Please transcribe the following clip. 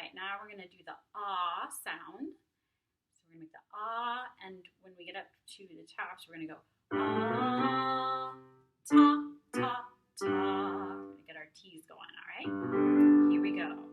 right, now we're going to do the ah sound. So we're going to make the ah, and when we get up to the tops, we're going to go ah, ta, ta, ta. We're going to get our T's going, all right? Here we go.